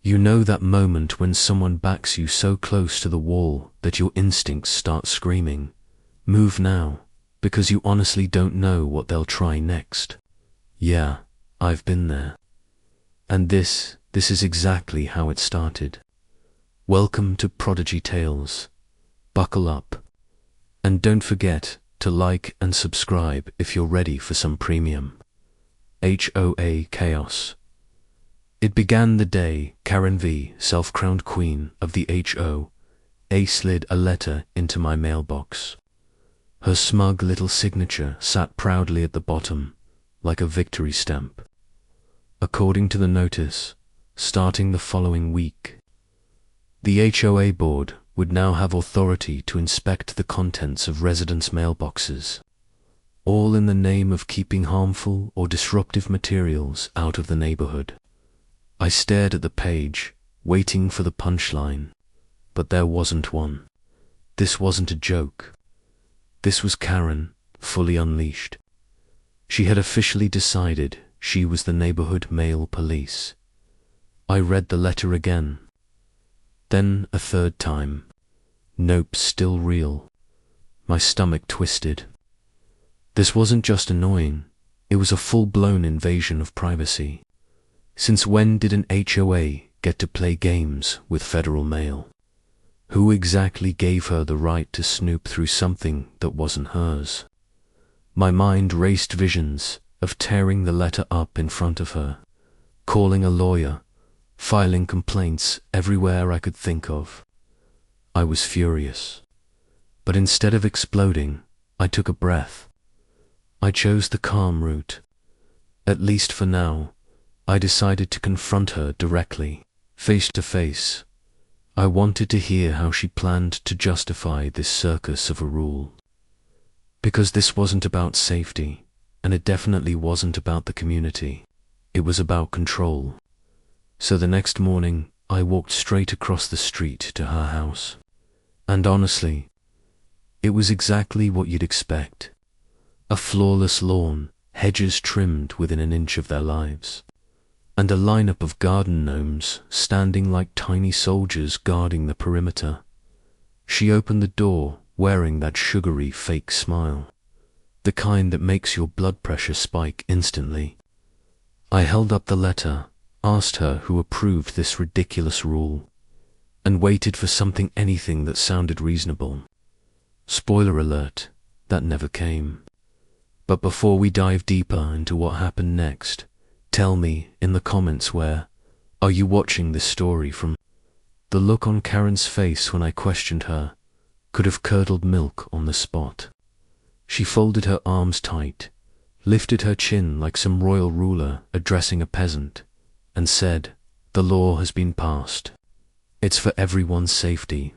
You know that moment when someone backs you so close to the wall that your instincts start screaming, "Move now," because you honestly don't know what they'll try next. Yeah, I've been there. And this is exactly how it started. Welcome to Prodigy Tales. Buckle up. And don't forget to like and subscribe if you're ready for some premium. HOA Chaos. It began the day Karen V, self-crowned queen of the HOA, slid a letter into my mailbox. Her smug little signature sat proudly at the bottom, like a victory stamp. According to the notice, starting the following week, the HOA board would now have authority to inspect the contents of residents' mailboxes, all in the name of keeping harmful or disruptive materials out of the neighborhood. I stared at the page, waiting for the punchline, but there wasn't one. This wasn't a joke. This was Karen, fully unleashed. She had officially decided she was the neighborhood male police. I read the letter again. Then a third time. Nope, still real. My stomach twisted. This wasn't just annoying, it was a full-blown invasion of privacy. Since when did an HOA get to play games with federal mail? Who exactly gave her the right to snoop through something that wasn't hers? My mind raced visions of tearing the letter up in front of her, calling a lawyer, filing complaints everywhere I could think of. I was furious. But instead of exploding, I took a breath. I chose the calm route. At least for now, I decided to confront her directly, face to face. I wanted to hear how she planned to justify this circus of a rule. Because this wasn't about safety, and it definitely wasn't about the community. It was about control. So the next morning, I walked straight across the street to her house. And honestly, it was exactly what you'd expect. A flawless lawn, hedges trimmed within an inch of their lives, and a lineup of garden gnomes standing like tiny soldiers guarding the perimeter. She opened the door wearing that sugary fake smile, the kind that makes your blood pressure spike instantly. I held up the letter, asked her who approved this ridiculous rule, and waited for anything that sounded reasonable. Spoiler alert, that never came. But before we dive deeper into what happened next, tell me in the comments are you watching this story from? The look on Karen's face when I questioned her could have curdled milk on the spot. She folded her arms tight, lifted her chin like some royal ruler addressing a peasant, and said, "The law has been passed. It's for everyone's safety.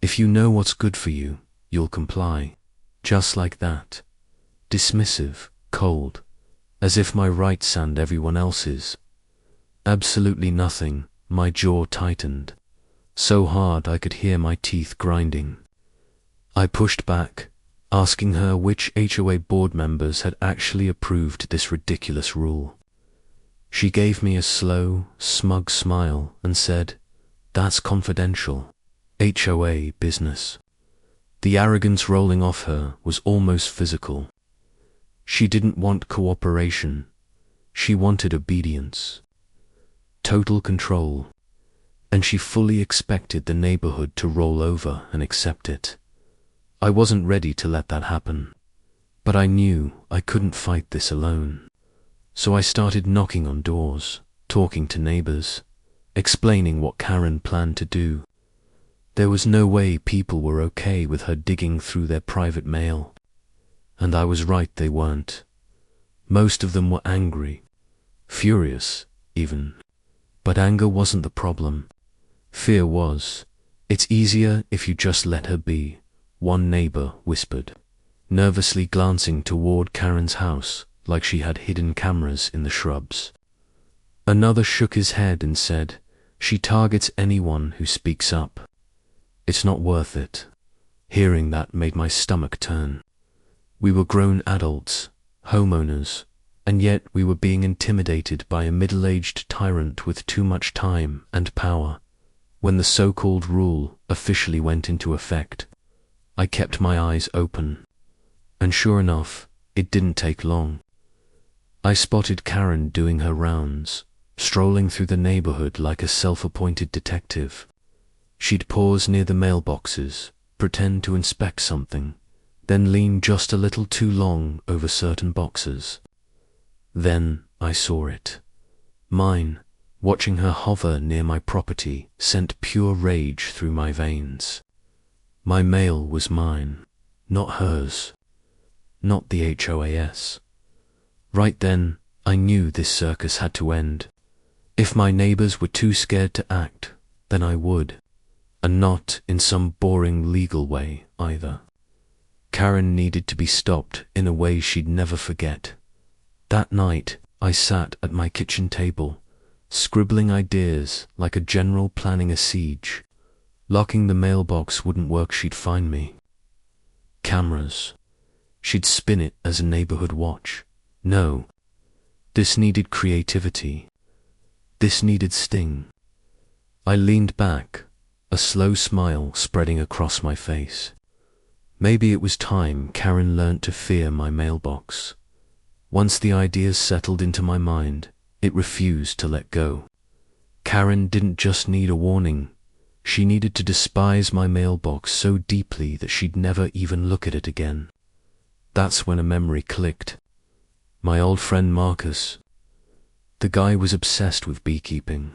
If you know what's good for you, you'll comply." Just like that. Dismissive, cold, as if my rights and everyone else's. Absolutely nothing. My jaw tightened, so hard I could hear my teeth grinding. I pushed back, asking her which HOA board members had actually approved this ridiculous rule. She gave me a slow, smug smile and said, "That's confidential. HOA business." The arrogance rolling off her was almost physical. She didn't want cooperation. She wanted obedience. Total control. And she fully expected the neighborhood to roll over and accept it. I wasn't ready to let that happen. But I knew I couldn't fight this alone. So I started knocking on doors, talking to neighbors, explaining what Karen planned to do. There was no way people were okay with her digging through their private mail. And I was right, they weren't. Most of them were angry, furious even. But anger wasn't the problem. Fear was. "It's easier if you just let her be," one neighbor whispered, nervously glancing toward Karen's house like she had hidden cameras in the shrubs. Another shook his head and said, "She targets anyone who speaks up. It's not worth it." Hearing that made my stomach turn. We were grown adults, homeowners, and yet we were being intimidated by a middle-aged tyrant with too much time and power. When the so-called rule officially went into effect, I kept my eyes open. And sure enough, it didn't take long. I spotted Karen doing her rounds, strolling through the neighborhood like a self-appointed detective. She'd pause near the mailboxes, pretend to inspect something, then lean just a little too long over certain boxes. Then I saw it. Mine, watching her hover near my property, sent pure rage through my veins. My mail was mine, not hers, not the HOAS. Right then, I knew this circus had to end. If my neighbors were too scared to act, then I would, and not in some boring legal way either. Karen needed to be stopped in a way she'd never forget. That night, I sat at my kitchen table, scribbling ideas like a general planning a siege. Locking the mailbox wouldn't work, she'd find me. Cameras. She'd spin it as a neighborhood watch. No. This needed creativity. This needed sting. I leaned back, a slow smile spreading across my face. Maybe it was time Karen learnt to fear my mailbox. Once the ideas settled into my mind, it refused to let go. Karen didn't just need a warning. She needed to despise my mailbox so deeply that she'd never even look at it again. That's when a memory clicked. My old friend Marcus. The guy was obsessed with beekeeping.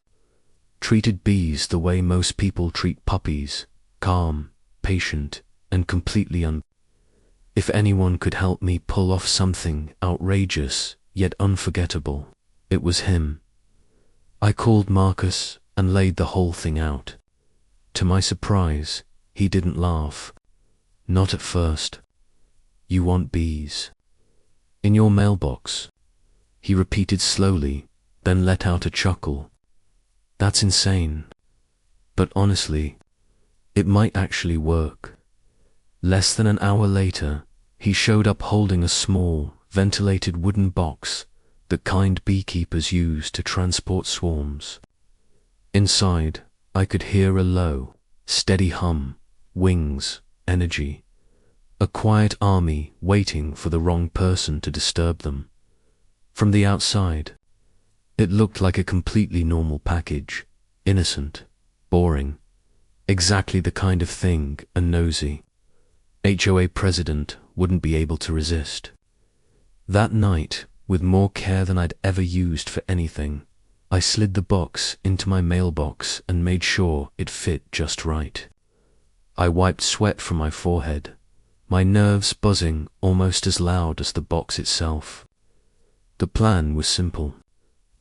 Treated bees the way most people treat puppies, calm, patient, and completely If anyone could help me pull off something outrageous yet unforgettable, it was him. I called Marcus and laid the whole thing out. To my surprise, he didn't laugh. Not at first. You want bees? In your mailbox? He repeated slowly, then let out a chuckle. That's insane. But honestly, it might actually work. Less than an hour later, he showed up holding a small, ventilated wooden box, the kind beekeepers use to transport swarms. Inside, I could hear a low, steady hum, wings, energy. A quiet army waiting for the wrong person to disturb them. From the outside, it looked like a completely normal package, innocent, boring, exactly the kind of thing a nosy HOA president wouldn't be able to resist. That night, with more care than I'd ever used for anything, I slid the box into my mailbox and made sure it fit just right. I wiped sweat from my forehead, my nerves buzzing almost as loud as the box itself. The plan was simple.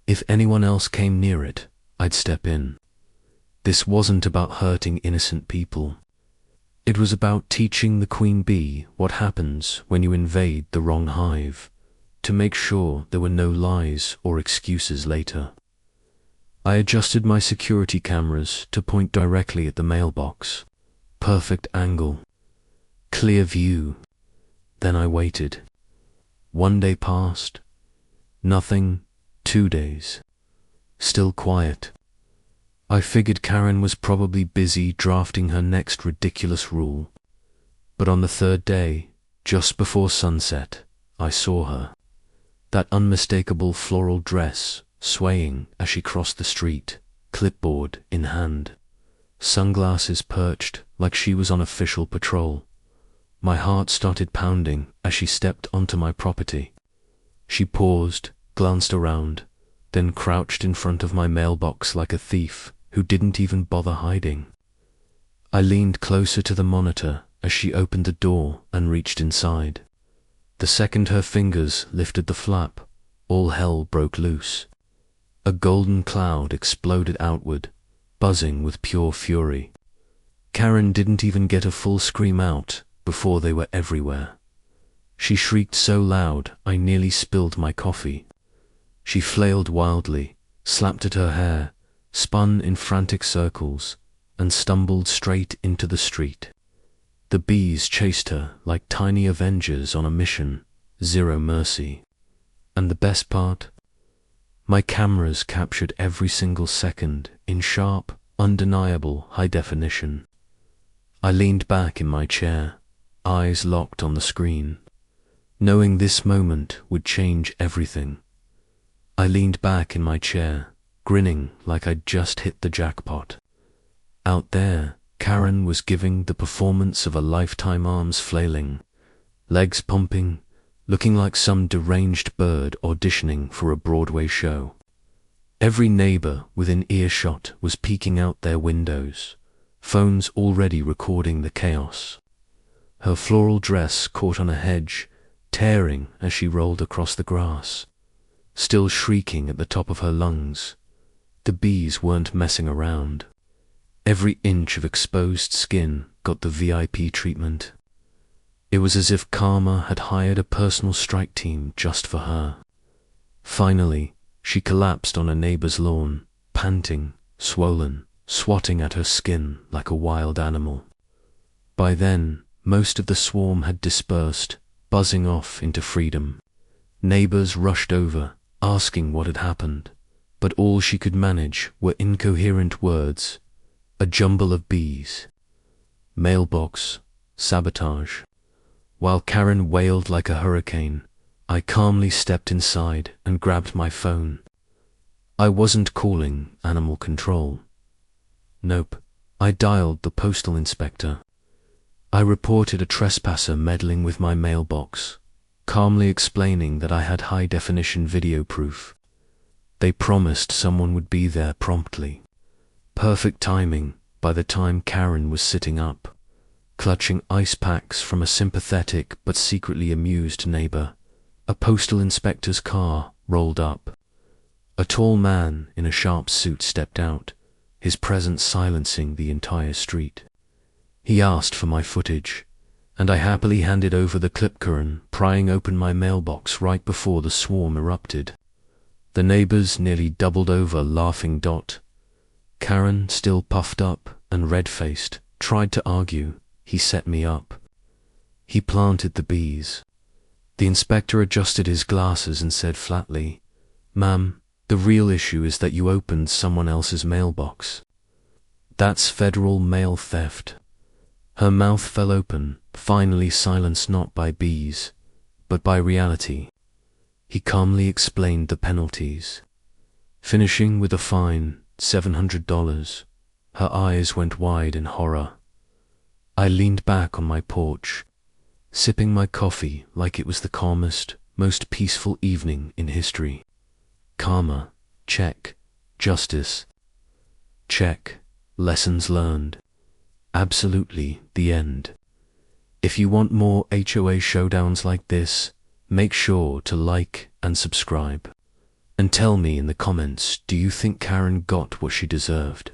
If anyone else came near it, I'd step in. This wasn't about hurting innocent people. It was about teaching the queen bee what happens when you invade the wrong hive, to make sure there were no lies or excuses later. I adjusted my security cameras to point directly at the mailbox. Perfect angle. Clear view. Then I waited. 1 day passed. Nothing. 2 days. Still quiet. I figured Karen was probably busy drafting her next ridiculous rule. But on the 3rd day, just before sunset, I saw her. That unmistakable floral dress swaying as she crossed the street, clipboard in hand. Sunglasses perched like she was on official patrol. My heart started pounding as she stepped onto my property. She paused, glanced around, then crouched in front of my mailbox like a thief who didn't even bother hiding. I leaned closer to the monitor as she opened the door and reached inside. The second her fingers lifted the flap, all hell broke loose. A golden cloud exploded outward, buzzing with pure fury. Karen didn't even get a full scream out before they were everywhere. She shrieked so loud I nearly spilled my coffee. She flailed wildly, slapped at her hair, spun in frantic circles, and stumbled straight into the street. The bees chased her like tiny avengers on a mission, zero mercy. And the best part? My cameras captured every single second in sharp, undeniable high definition. I leaned back in my chair, eyes locked on the screen, knowing this moment would change everything. I leaned back in my chair, grinning like I'd just hit the jackpot. Out there, Karen was giving the performance of a lifetime, arms flailing, legs pumping, looking like some deranged bird auditioning for a Broadway show. Every neighbor within earshot was peeking out their windows, phones already recording the chaos. Her floral dress caught on a hedge, tearing as she rolled across the grass, still shrieking at the top of her lungs. The bees weren't messing around. Every inch of exposed skin got the VIP treatment. It was as if Karma had hired a personal strike team just for her. Finally, she collapsed on a neighbor's lawn, panting, swollen, swatting at her skin like a wild animal. By then, most of the swarm had dispersed, buzzing off into freedom. Neighbors rushed over, asking what had happened, but all she could manage were incoherent words, a jumble of bees. Mailbox, sabotage. While Karen wailed like a hurricane, I calmly stepped inside and grabbed my phone. I wasn't calling animal control. Nope, I dialed the postal inspector. I reported a trespasser meddling with my mailbox, calmly explaining that I had high-definition video proof. They promised someone would be there promptly. Perfect timing by the time Karen was sitting up, clutching ice packs from a sympathetic but secretly amused neighbor. A postal inspector's car rolled up. A tall man in a sharp suit stepped out, his presence silencing the entire street. He asked for my footage, and I happily handed over the clip, Karen prying open my mailbox right before the swarm erupted. The neighbors nearly doubled over, laughing. Karen, still puffed up and red-faced, tried to argue. He set me up. He planted the bees. The inspector adjusted his glasses and said flatly, "Ma'am, the real issue is that you opened someone else's mailbox. That's federal mail theft." Her mouth fell open, finally silenced not by bees, but by reality. He calmly explained the penalties, finishing with a fine, $700. Her eyes went wide in horror. I leaned back on my porch, sipping my coffee like it was the calmest, most peaceful evening in history. Karma, check. Justice, check. Lessons learned. Absolutely the end. If you want more HOA showdowns like this, make sure to like and subscribe. And tell me in the comments, do you think Karen got what she deserved?